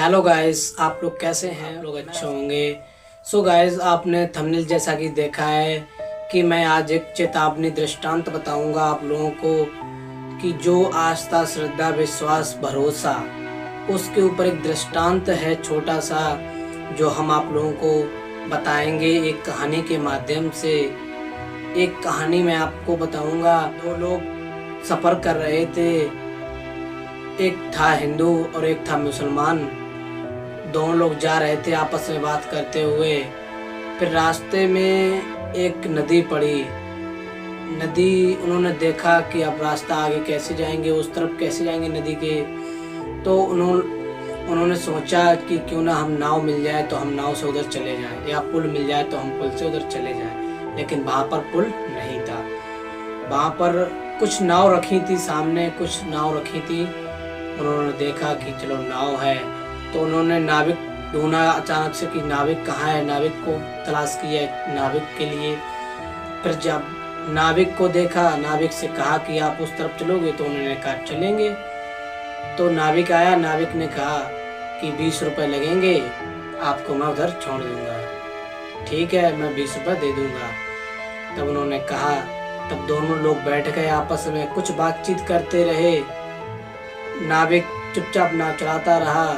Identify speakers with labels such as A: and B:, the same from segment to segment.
A: Hello guys, आप लोग कैसे हैं? आप लोग अच्छे होंगे। सो गाइस, आपने थंबनेल जैसा कि देखा है कि मैं आज एक चेतावनी दृष्टांत बताऊंगा आप लोगों को कि जो आस्था, श्रद्धा, विश्वास, भरोसा, उसके ऊपर एक दृष्टांत है छोटा सा, जो हम आप लोगों को बताएंगे एक कहानी के माध्यम से। एक कहानी मैं आपको बताऊंगा। दो लोग सफ़र कर रहे थे, एक था हिंदू और एक था मुसलमान। दोनों लोग जा रहे थे आपस में बात करते हुए। फिर रास्ते में एक नदी पड़ी। नदी, उन्होंने देखा कि अब रास्ता आगे कैसे जाएंगे, उस तरफ कैसे जाएंगे नदी के। तो उन्होंने सोचा कि क्यों ना हम नाव मिल जाए तो हम नाव से उधर चले जाएं, या पुल मिल जाए तो हम पुल से उधर चले जाएं। लेकिन वहाँ पर पुल नहीं था। वहाँ पर कुछ नाव रखी थी, सामने कुछ नाव रखी थी। उन्होंने देखा कि चलो नाव है, तो उन्होंने नाविक ढूंढा अचानक से कि नाविक कहाँ है। नाविक को तलाश किया नाविक के लिए। फिर जब नाविक को देखा, नाविक से कहा कि आप उस तरफ चलोगे, तो उन्होंने कहा चलेंगे। तो नाविक आया, नाविक ने कहा कि 20 रुपये लगेंगे, आपको मैं उधर छोड़ दूंगा। ठीक है, मैं 20 रुपये दे दूंगा। तब उन्होंने कहा, तब दोनों लोग बैठ गए आपस में, कुछ बातचीत करते रहे। नाविक चुपचाप नाव चलाता रहा।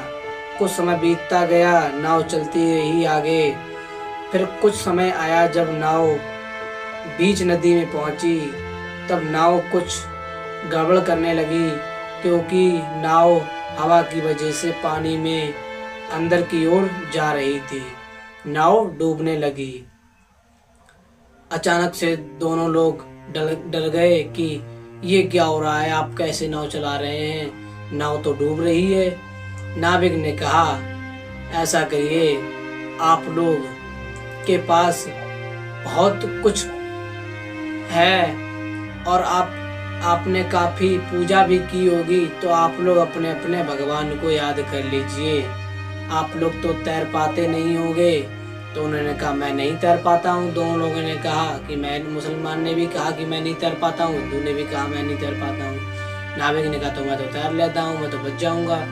A: कुछ समय बीतता गया, नाव चलती रही आगे। फिर कुछ समय आया जब नाव बीच नदी में पहुंची, तब नाव कुछ गड़बड़ करने लगी, क्योंकि नाव हवा की वजह से पानी में अंदर की ओर जा रही थी। नाव डूबने लगी। अचानक से दोनों लोग डर गए कि ये क्या हो रहा है, आप कैसे नाव चला रहे हैं, नाव तो डूब रही है। नाविक ने कहा, ऐसा करिए, आप लोग के पास बहुत कुछ है और आपने काफ़ी पूजा भी की होगी, तो आप लोग अपने अपने भगवान को याद कर लीजिए। आप लोग तो तैर पाते नहीं होंगे। तो उन्होंने कहा, मैं नहीं तैर पाता हूँ। दोनों लोगों ने कहा कि मैं, मुसलमान ने भी कहा कि मैं नहीं तैर पाता हूँ, हिंदू ने भी कहा मैं नहीं तैर पाता हूँ। नाविक ने कहा, तो मैं तो तैर लेता हूँ, मैं तो बच जाऊँगा।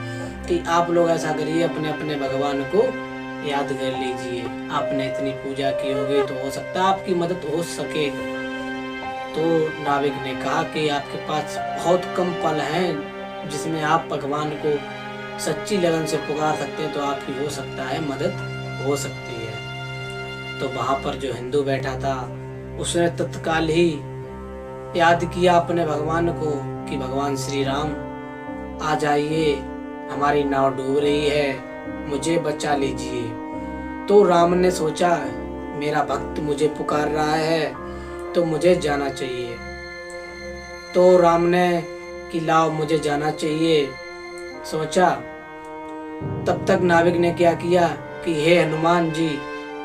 A: कि आप लोग ऐसा करिए, अपने अपने भगवान को याद कर लीजिए। आपने इतनी पूजा की होगी, तो हो सकता है आपकी मदद हो सके। तो नाविक ने कहा कि आपके पास बहुत कम पल हैं जिसमें आप भगवान को सच्ची लगन से पुकार सकते हैं, तो आपकी हो सकता है मदद हो सकती है। तो वहाँ पर जो हिंदू बैठा था, उसने तत्काल ही याद किया अपने भगवान को कि भगवान श्री राम, आ जाइए, हमारी नाव डूब रही है, मुझे बचा लीजिए। तो राम ने सोचा, मेरा भक्त मुझे पुकार रहा है, तो मुझे जाना चाहिए। तो राम ने कि लाओ, मुझे जाना चाहिए, सोचा। तब तक नाविक ने क्या किया कि हे हनुमान जी,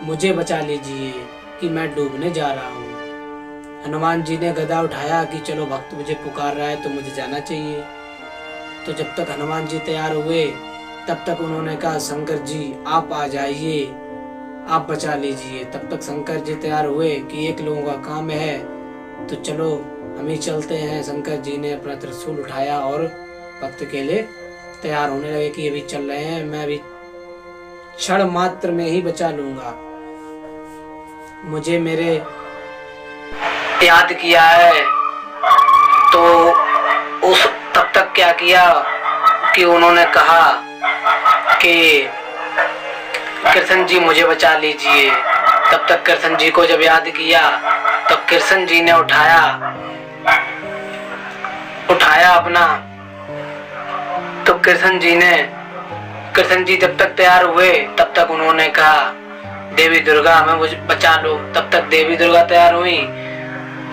A: मुझे बचा लीजिए कि मैं डूबने जा रहा हूँ। हनुमान जी ने गदा उठाया कि चलो, भक्त मुझे पुकार रहा है तो मुझे जाना चाहिए। तो जब तक हनुमान जी तैयार हुए, तब तक उन्होंने कहा, शंकर जी आप आ जाइए, आप बचा लीजिए। तब तक शंकर जी तैयार हुए कि एक लोगों का काम है, तो चलो हम ही चलते हैं। शंकर जी ने अपना त्रिशूल उठाया और भक्त के लिए तैयार होने लगे कि अभी चल रहे हैं, मैं अभी क्षण मात्र में ही बचा लूंगा, मुझे मेरे याद किया है। तो उस तब तक क्या किया कि उन्होंने कहा कि कृष्ण जी मुझे बचा लीजिए। तब तक कृष्ण जी को जब याद किया, तब कृष्ण जी ने उठाया अपना। तो कृष्ण जी जब तक तैयार हुए, तब तक उन्होंने कहा, देवी दुर्गा हमें मुझे बचा लो। तब तक देवी दुर्गा तैयार हुई।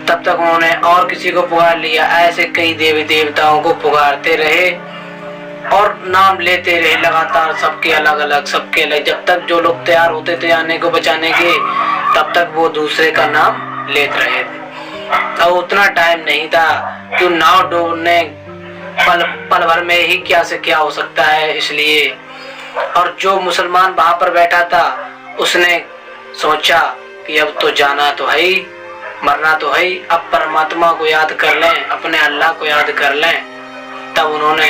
A: तब तक उन्होंने और किसी को पुकार लिया। ऐसे कई देवी देवताओं को पुकारते रहे और नाम लेते रहे लगातार, सबके अलग अलग, जब तक जो लोग तैयार होते थे आने को बचाने के, तब तक वो दूसरे का नाम लेते रहे थे। अब उतना टाइम नहीं था कि नाव डूबने पल भर में ही क्या से क्या हो सकता है, इसलिए। और जो मुसलमान वहां पर बैठा था, उसने सोचा कि अब तो जाना तो है ही, मरना तो है ही, अब परमात्मा को याद कर लें, अपने अल्लाह को याद कर लें। तब उन्होंने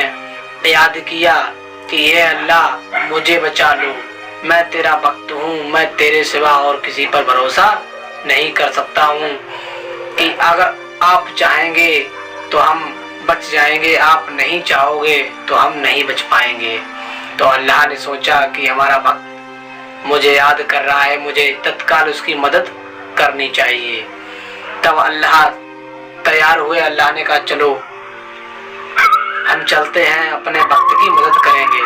A: याद किया कि ये अल्लाह मुझे बचा लो, मैं तेरा भक्त हूँ, मैं तेरे सिवा और किसी पर भरोसा नहीं कर सकता हूँ, कि अगर आप चाहेंगे तो हम बच जाएंगे, आप नहीं चाहोगे तो हम नहीं बच पाएंगे। तो अल्लाह ने सोचा कि हमारा भक्त मुझे याद कर रहा है, मुझे तत्काल उसकी मदद करनी चाहिए। तब अल्लाह तैयार हुए, अल्लाह ने कहा चलो हम चलते हैं, अपने भक्त की मदद करेंगे।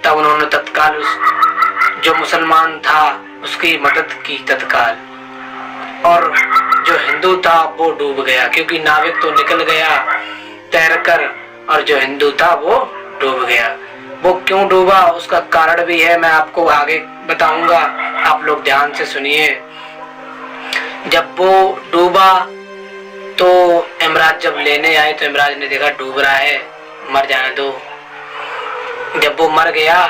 A: तब उन्होंने तत्काल उस जो मुसलमान था उसकी मदद की तत्काल, और जो हिंदू था वो डूब गया, क्योंकि नाविक तो निकल गया तैरकर और जो हिंदू था वो डूब गया। वो क्यों डूबा उसका कारण भी है, मैं आपको आगे बताऊंगा, आप लोग ध्यान से सुनिए। जब वो डूबा तो इमराज जब लेने आए तो इमराज ने देखा डूब रहा है, मर जाने दो। जब वो मर गया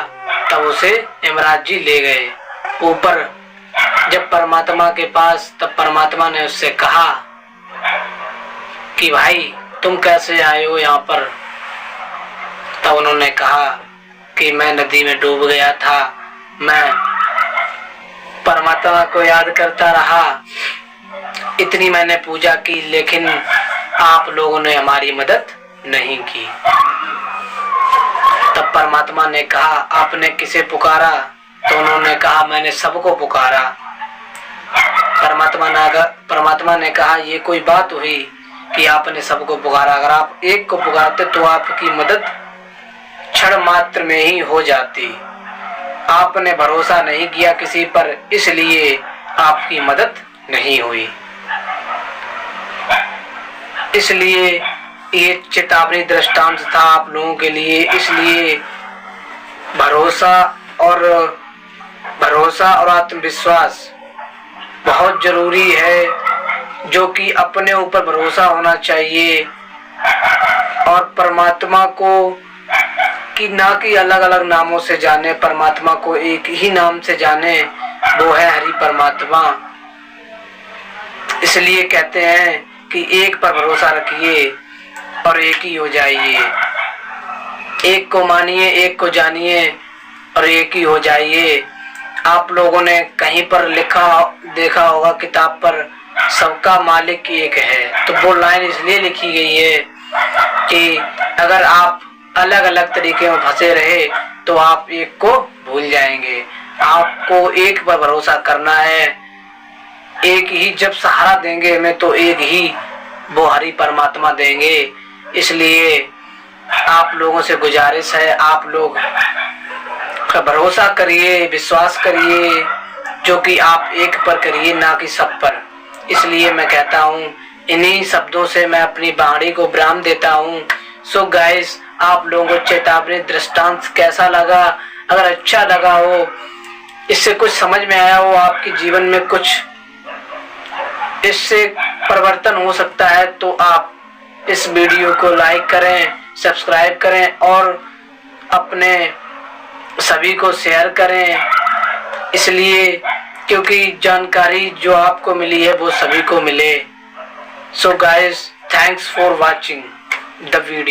A: तब उसे इमराज जी ले गए ऊपर। जब परमात्मा के पास, तब परमात्मा ने उससे कहा कि भाई तुम कैसे आए हो यहाँ पर। तब उन्होंने कहा कि मैं नदी में डूब गया था, मैं परमात्मा को याद करता रहा, इतनी मैंने पूजा की, लेकिन आप लोगों ने हमारी मदद नहीं की। तब परमात्मा ने कहा आपने किसे पुकारा? तो उन्होंने कहा मैंने सबको पुकारा। परमात्मा ने कहा ये कोई बात हुई कि आपने सबको पुकारा? अगर आप एक को पुकारते तो आपकी मदद क्षण मात्र में ही हो जाती। आपने भरोसा नहीं किया किसी पर, इसलिए आपकी मदद नहीं हुई। इसलिए ये चेतावनी दृष्टांत था आप लोगों के लिए। इसलिए भरोसा और आत्मविश्वास बहुत जरूरी है, जो कि अपने ऊपर भरोसा होना चाहिए और परमात्मा को कि ना कि अलग अलग नामों से जाने, परमात्मा को एक ही नाम से जाने, वो है हरि परमात्मा। इसलिए कहते हैं कि एक पर भरोसा रखिए और एक ही हो जाइए, एक को मानिए, एक को जानिए और एक ही हो जाइए। आप लोगों ने कहीं पर देखा होगा किताब पर, सबका मालिक एक है। तो वो लाइन इसलिए लिखी गई है कि अगर आप अलग अलग तरीके में फंसे रहे तो आप एक को भूल जाएंगे। आपको एक पर भरोसा करना है, एक ही जब सहारा देंगे हमें तो एक ही वो हरि परमात्मा देंगे। इसलिए आप लोगों से गुजारिश है, आप लोग का भरोसा करिए, विश्वास करिए, जो कि आप एक पर करिए, ना कि सब पर। इसलिए मैं कहता हूँ, इन्हीं शब्दों से मैं अपनी वाणी को विराम देता हूँ। सो गाइस, आप लोगों को चेतावनी दृष्टांत कैसा लगा? अगर अच्छा लगा हो, इससे कुछ समझ में आया हो, आपके जीवन में कुछ इससे परिवर्तन हो सकता है, तो आप इस वीडियो को लाइक करें, सब्सक्राइब करें और अपने सभी को शेयर करें। इसलिए क्योंकि जानकारी जो आपको मिली है वो सभी को मिले। So guys, thanks for watching the video.